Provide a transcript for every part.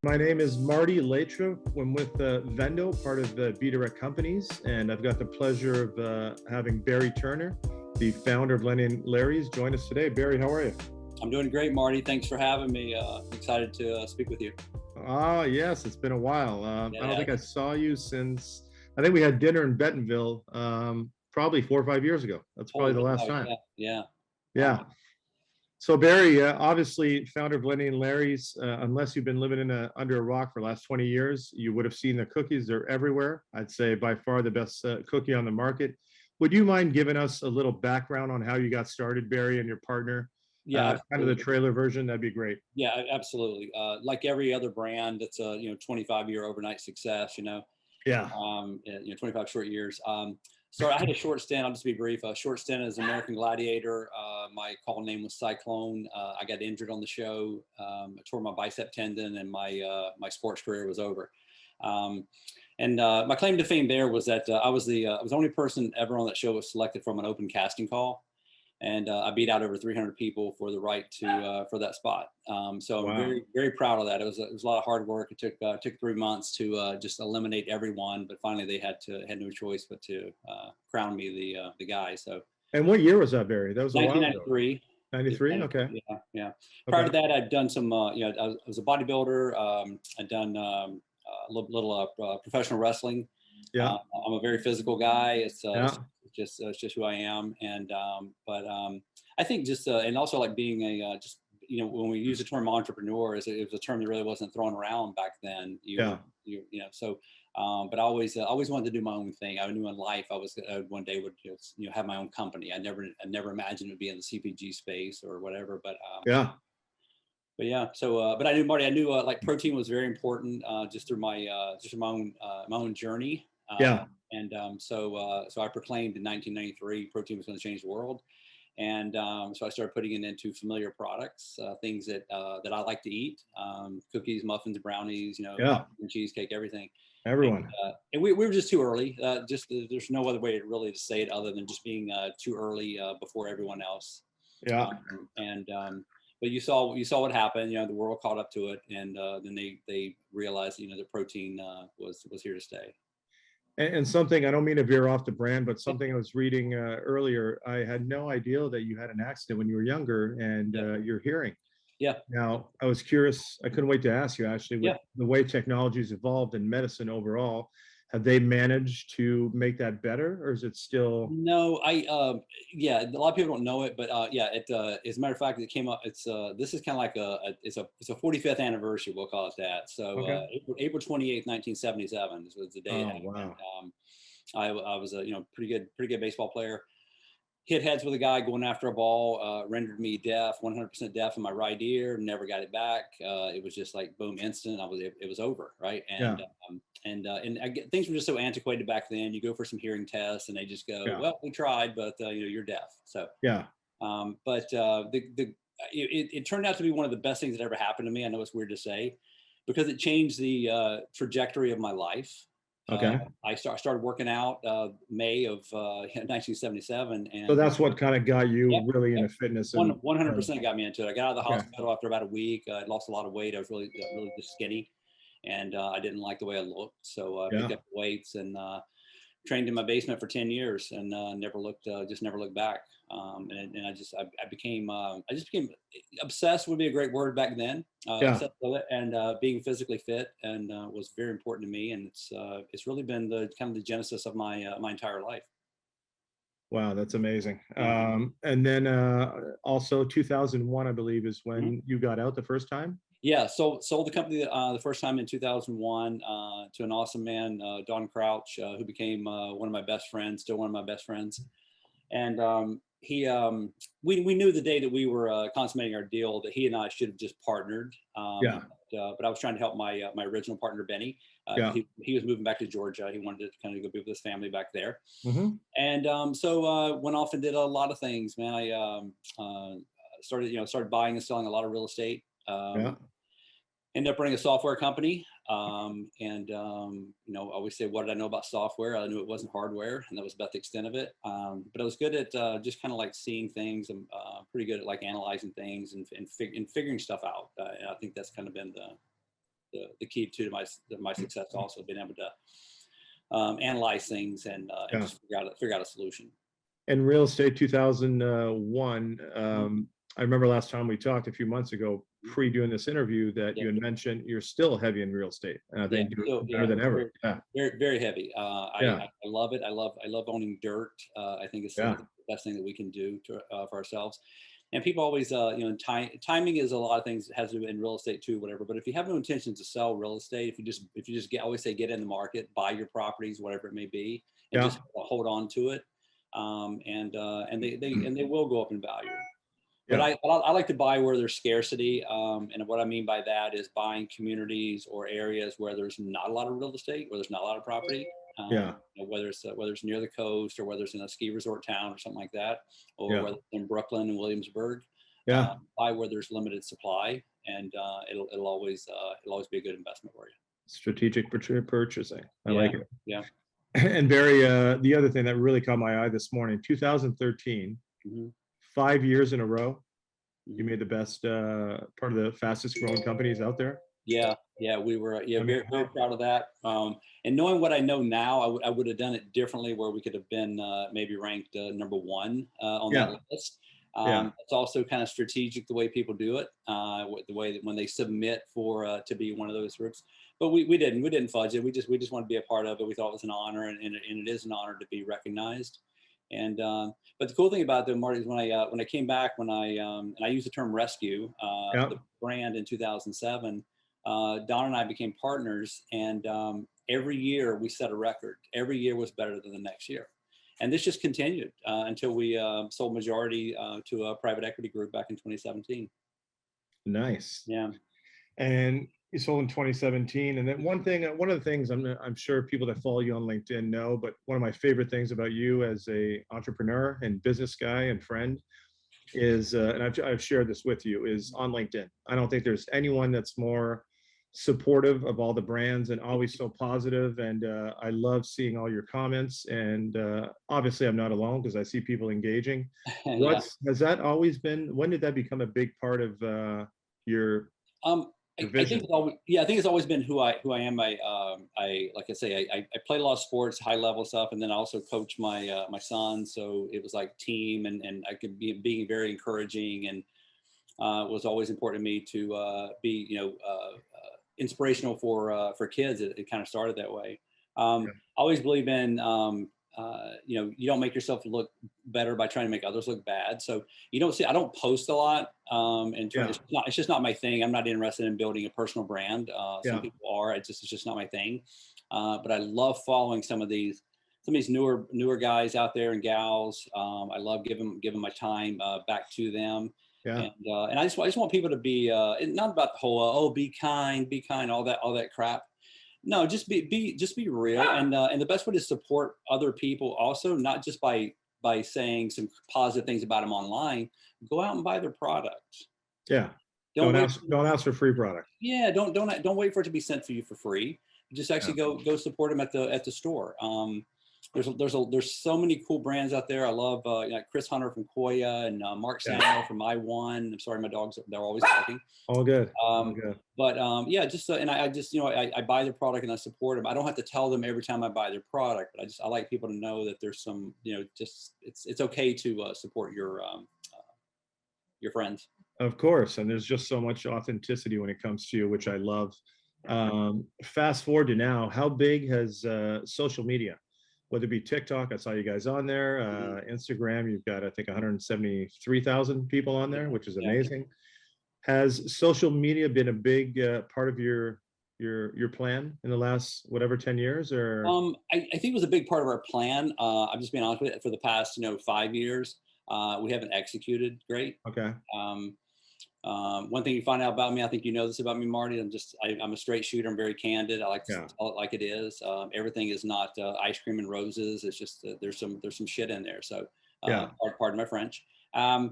My name is Marty Latra. I'm with VENDO, part of the B-Direct Companies, and I've got the pleasure of having Barry Turner, the founder of Lenny and Larry's, join us today. Barry, how are you? I'm doing great, Marty. Thanks for having me. Excited to speak with you. Yes, it's been a while. I don't Yeah. think I saw you since, I think we had dinner in Bentonville probably 4 or 5 years ago. That's probably the last time. Yeah. Yeah. Wow. So Barry, obviously founder of Lenny and Larry's, unless you've been living under a rock for the last 20 years, you would have seen the cookies. They're everywhere. I'd say by far the best cookie on the market. Would you mind giving us a little background on how you got started, Barry, and your partner? Yeah, Kind of the trailer version. That'd be great. yeah, absolutely. Like every other brand, it's a 25-year overnight success. Yeah. 25 short years. So I had a short stint. I'll just be brief. A short stint as American Gladiator. My call name was Cyclone. I got injured on the show. I tore my bicep tendon, and my sports career was over. And my claim to fame there was that I was the only person ever on that show was selected from an open casting call. And I beat out over 300 people for the right to for that spot. So I'm very, very proud of that. It was a lot of hard work. It took 3 months to just eliminate everyone, but finally they had no choice but to crown me the guy. So. And what year was that, Barry? That was a while ago. 1993. 93. Okay. Yeah. Prior to that, I'd done some. I was a bodybuilder. I'd done a little professional wrestling. Yeah. I'm a very physical guy. It's just who I am. And I think just and also like being a just when we use the term entrepreneur, it was a term that really wasn't thrown around back then. So but I always wanted to do my own thing. I knew in life I was one day would have my own company. I never imagined it would be in the CPG space or whatever. But yeah. So but I knew, Marty, like protein was very important just through my own journey. So I proclaimed in 1993 protein was going to change the world. And so I started putting it into familiar products, things that I like to eat, cookies, muffins, brownies, cheesecake, everything. Everyone. And we were just too early. There's no other way to say it other than just being too early before everyone else. Yeah. But you saw what happened. The world caught up to it, and then they realized that protein was here to stay. And something, I don't mean to veer off the brand, but something I was reading earlier, I had no idea that you had an accident when you were younger and your hearing. Yeah. Now, I was curious, I couldn't wait to ask you actually, with the way technology's evolved in medicine overall, have they managed to make that better, or is it still? No, a lot of people don't know it, but as a matter of fact, it came up. This is kind of like it's a 45th anniversary. We'll call it that. So April 28th, 1977 was the day. Oh, wow. And, I was a pretty good baseball player. Hit heads with a guy going after a ball, rendered me deaf, 100% deaf in my right ear. Never got it back. It was just like boom, instant. It was over, right? And things were just so antiquated back then. You go for some hearing tests, and they just go, "Well, we tried, but you're deaf." So it turned out to be one of the best things that ever happened to me. I know it's weird to say, because it changed the trajectory of my life. I started working out May of 1977, and so that's what kind of got you really into fitness. 100% got me into it. I got out of the hospital after about a week. I lost a lot of weight. I was really just skinny, and I didn't like the way I looked. So I picked up weights and trained in my basement for 10 years and never looked back. And I became obsessed would be a great word back then. Obsessed with it, and being physically fit and was very important to me. And it's really been the kind of the genesis of my entire life. Wow, that's amazing. And then also 2001, I believe, is when you got out the first time. Yeah, sold the company the first time in 2001 to an awesome man, Don Crouch, who became one of my best friends, still one of my best friends. And we knew the day that we were consummating our deal that he and I should have just partnered. But I was trying to help my original partner, Benny. He was moving back to Georgia. He wanted to kind of go be with his family back there. And so went off and did a lot of things, man. I started buying and selling a lot of real estate. Ended up running a software company. I always say, what did I know about software? I knew it wasn't hardware, and that was about the extent of it. But I was good at just kind of like seeing things, and pretty good at like analyzing things and figuring stuff out. And I think that's kind of been the key to my success. Also, being able to analyze things and just figure out a solution. In real estate, 2001. I remember last time we talked a few months ago, pre doing this interview, that you had mentioned you're still heavy in real estate, and I think better than ever. Very, very heavy. I love it. I love owning dirt. I think it's the best thing that we can do for ourselves. And people always, timing is a lot of things that has to do in real estate too, whatever. But if you have no intention to sell real estate, if you just always say get in the market, buy your properties, whatever it may be, and just hold on to it, and they will go up in value. But I like to buy where there's scarcity, and what I mean by that is buying communities or areas where there's not a lot of real estate, where there's not a lot of property. Whether it's near the coast, or whether it's in a ski resort town or something like that, or whether it's in Brooklyn and Williamsburg. Buy where there's limited supply, and it'll always be a good investment for you. Strategic purchasing. I like it. Yeah. And Barry, the other thing that really caught my eye this morning, 2013. 5 years in a row, you made the best part of the fastest growing companies out there. Yeah, we were very proud of that. And knowing what I know now, I would have done it differently, where we could have been maybe ranked number one on that list. It's also kind of strategic the way people do it, the way that when they submit for to be one of those groups. But we didn't fudge it. We just want to be a part of it. We thought it was an honor, and it is an honor to be recognized. And but the cool thing about it, Marty, is when I came back, and I used the term rescue, the brand in 2007, Don and I became partners, and every year we set a record. Every year was better than the next year, and this just continued until we sold majority to a private equity group back in 2017. Nice. Yeah. And you sold in 2017. And then one of the things I'm sure people that follow you on LinkedIn know, but one of my favorite things about you as a entrepreneur and business guy and friend is, and I've shared this with you, is on LinkedIn. I don't think there's anyone that's more supportive of all the brands and always so positive. And I love seeing all your comments. And obviously I'm not alone, because I see people engaging. Has that always been, when did that become a big part of your I think it's always been who I am. I like I say, I played a lot of sports, high level stuff, and then I also coach my my son. So it was like team, and I could be being very encouraging, and was always important to me to be inspirational for kids. It kind of started that way. I always believe in you don't make yourself look better by trying to make others look bad. So I don't post a lot. It's just not my thing. I'm not interested in building a personal brand. Some people are. It's just not my thing. But I love following some of these newer guys out there and gals. I love giving my time back to them. And I just want people to be not about the whole be kind, all that crap. No, just be real, and the best way to support other people also, not just by saying some positive things about them online. Go out and buy their product. Don't ask for free product. Don't wait for it to be sent to you for free. Just actually go support them at the store. There's so many cool brands out there. I love Chris Hunter from Koya, and Mark Samuel from I1. I'm sorry, my dogs, they're always barking. All good. But and I buy their product and I support them. I don't have to tell them every time I buy their product, but I like people to know that there's some, it's okay to support your friends. Of course, and there's just so much authenticity when it comes to you, which I love. Fast forward to now, how big has social media, whether it be TikTok, I saw you guys on there, Instagram, you've got, I think, 173,000 people on there, which is amazing. Has social media been a big part of your plan in the last, 10 years, or? I think it was a big part of our plan. I'm just being honest with it. For the past, 5 years, we haven't executed great. Okay. One thing you find out about me, I think you know this about me, Marty. I'm a straight shooter. I'm very candid. I like to tell it like it is. Everything is not ice cream and roses. It's just there's some shit in there. So pardon my French. Social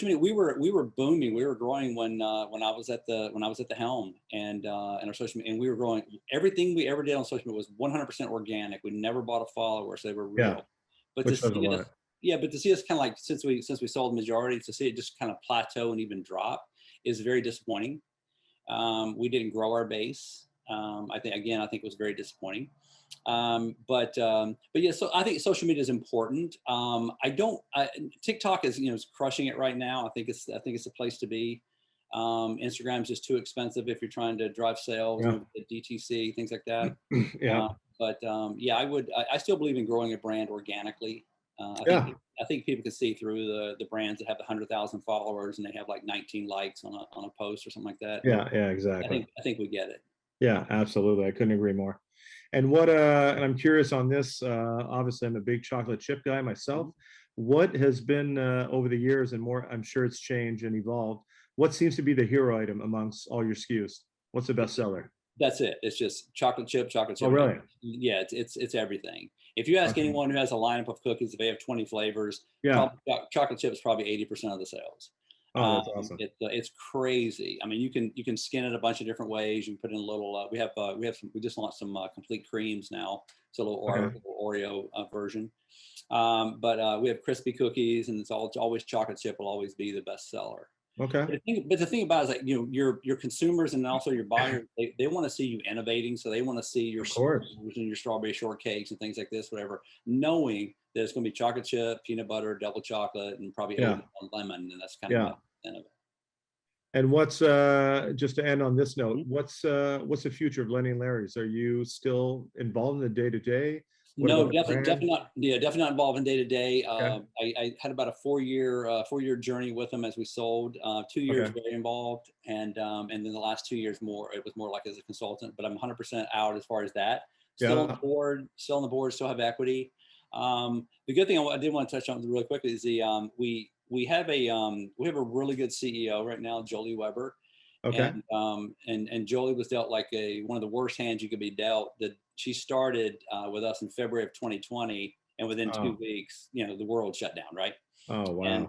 media. We were booming. We were growing when I was at the helm, and our social media, and we were growing. Everything we ever did on social media was 100% organic. We never bought a follower, so they were real. But to see us kind of like since we sold the majority, to see it just kind of plateau and even drop is very disappointing. We didn't grow our base. I think it was very disappointing. But yeah, so I think social media is important. TikTok is, is crushing it right now. I think it's a place to be. Instagram is just too expensive if you're trying to drive sales, Yeah. DTC, things like that. Yeah. Yeah, I still believe in growing a brand organically. I think people can see through the brands that have 100,000 followers and they have like 19 likes on a post or something like that. Yeah, exactly. I think we get it. Yeah, absolutely. I couldn't agree more. And and I'm curious on this, obviously I'm a big chocolate chip guy myself. What has been over the years, and more, I'm sure it's changed and evolved, what seems to be the hero item amongst all your SKUs? What's the best seller? That's it. It's just chocolate chip. Oh, really? Yeah, it's everything. If you ask anyone who has a lineup of cookies, if they have 20 flavors, yeah, chocolate chip is probably 80% of the sales. Oh, that's awesome. It's crazy. I mean, you can skin it a bunch of different ways. You can put in a little. We just launched some complete creams now. It's a little Oreo version. But we have crispy cookies, and it's always chocolate chip will always be the best seller. Okay. But the thing about it is, like, your consumers and also your buyers, they want to see you innovating. So they want to see your strawberry shortcakes and things like this, whatever, knowing that it's going to be chocolate chip, peanut butter, double chocolate, and probably lemon. And that's kind of the end of it. And what's just to end on this note, what's the future of Lenny and Larry's? Are you still involved in the day-to-day? No, definitely not. Yeah, definitely not involved in day to day. I had about a 4-year journey with them as we sold. 2 years very involved, and then the last 2 years it was more like as a consultant. But I'm 100% out as far as that. Still on the board, still have equity. The good thing I did want to touch on really quickly is we have a really good CEO right now, Jolie Weber. Okay. And Jolie was dealt like one of the worst hands you could be dealt. That she started with us in February of 2020, and within 2 weeks, the world shut down, right? Oh, wow. And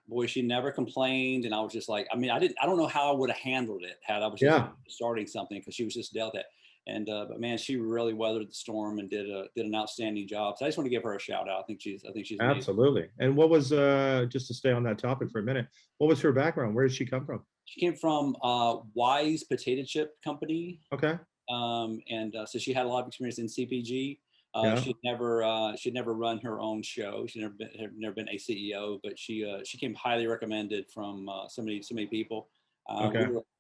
boy, she never complained, and I was just like, I mean, I don't know how I would have handled it had I was just starting something, because she was just dealt that. And but man, she really weathered the storm and did an outstanding job. So I just want to give her a shout out. I think she's absolutely amazing. And what was just to stay on that topic for a minute, what was her background? Where did she come from? She came from Wise Potato Chip Company. Okay. So she had a lot of experience in CPG. She'd never run her own show. She'd never been a CEO, but she came highly recommended from so many people.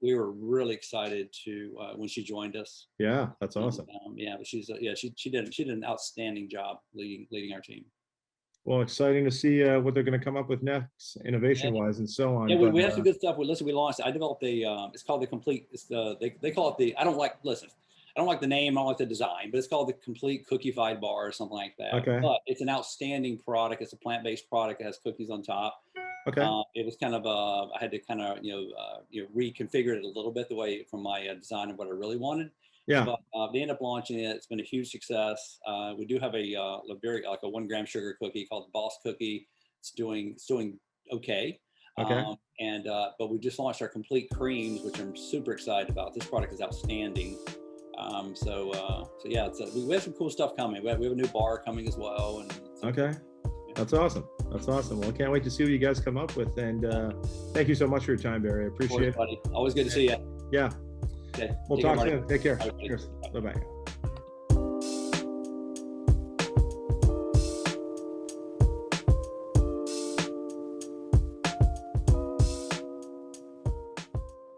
We were really excited when she joined us. Yeah, that's awesome. But she did an outstanding job leading our team. Well, exciting to see what they're going to come up with next, innovation-wise, and so on. Yeah, we have some good stuff. We launched. I developed it's called the complete. They call it the. I don't like the name. I don't like the design, but it's called the Complete Cookified Bar or something like that. Okay. But it's an outstanding product. It's a plant-based product. It has cookies on top. Okay. It was kind of I had to kind of reconfigure it a little bit the way from my design of what I really wanted. Yeah. But they ended up launching it. It's been a huge success. We do have a 1 gram sugar cookie called the Boss Cookie. It's doing okay. Okay. But we just launched our complete creams, which I'm super excited about. This product is outstanding. So yeah, we have some cool stuff coming. We have a new bar coming as well. Okay. That's awesome. Well, I can't wait to see what you guys come up with. And thank you so much for your time, Barry. I appreciate it. Buddy. Always good to see you. Yeah. Okay. We'll talk soon. Take care. Cheers. Bye-bye.